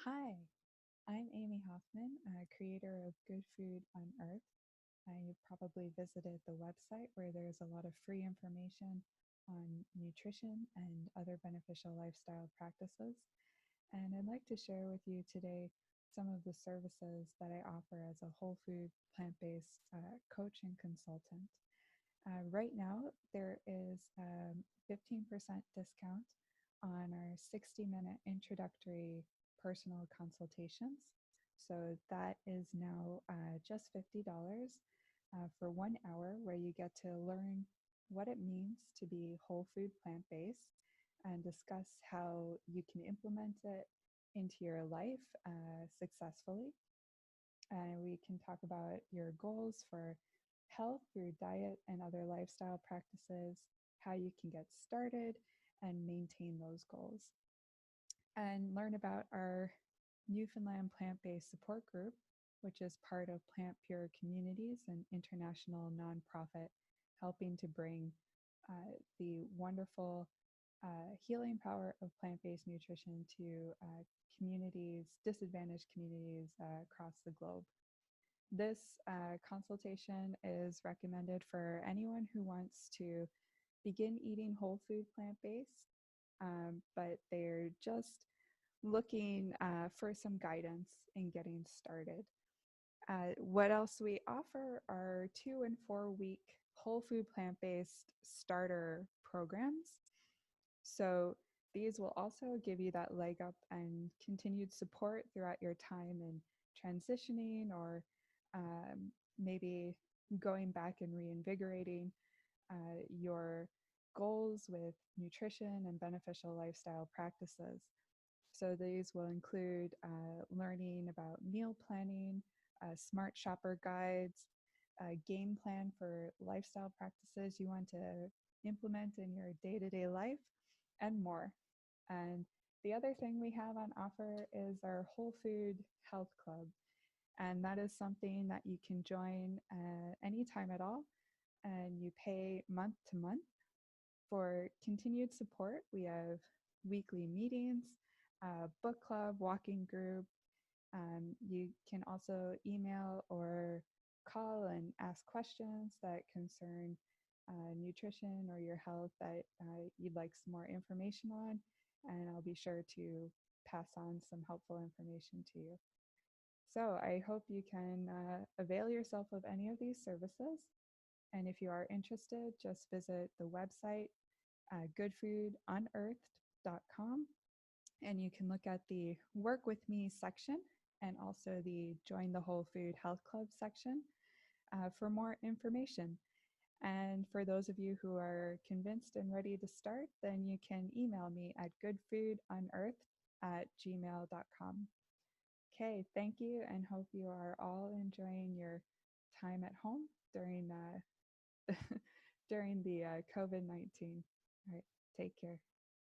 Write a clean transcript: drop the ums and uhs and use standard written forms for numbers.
Hi, I'm Amy Hoffman, creator of Good Food Unearthed. You've probably visited the website where there's a lot of free information on nutrition and other beneficial lifestyle practices. And I'd like to share with you today some of the services that I offer as a whole food, plant based coach and consultant. Right now, there is a 15% discount on our 60-minute introductory personal consultations. So that is now just $50 for 1 hour, where you get to learn what it means to be whole food plant based and discuss how you can implement it into your life successfully. And we can talk about your goals for health through diet and other lifestyle practices, how you can get started and maintain those goals, and learn about our Newfoundland plant based support group, which is part of Plant Pure Communities, an international nonprofit helping to bring the wonderful healing power of plant based nutrition to communities, disadvantaged communities across the globe. This consultation is recommended for anyone who wants to begin eating whole food plant based, but they're just looking for some guidance in getting started. What else we offer are 2 and 4 week whole food plant based starter programs. So these will also give you that leg up and continued support throughout your time in transitioning, or maybe going back and reinvigorating your goals with nutrition and beneficial lifestyle practices. So these will include learning about meal planning, smart shopper guides, a game plan for lifestyle practices you want to implement in your day-to-day life, and more. And the other thing we have on offer is our Whole Food Health Club. And that is something that you can join anytime at all. And you pay month to month. For continued support, we have weekly meetings, book club, walking group. You can also email or call and ask questions that concern nutrition or your health that you'd like some more information on, and I'll be sure to pass on some helpful information to you. So I hope you can avail yourself of any of these services. And if you are interested, just visit the website, goodfoodunearthed.com, and you can look at the Work With Me section and also the Join the Whole Food Health Club section for more information. And for those of you who are convinced and ready to start, then you can email me at goodfoodunearthed@gmail.com. Okay, thank you, and hope you are all enjoying your time at home during during the COVID-19. All right, take care.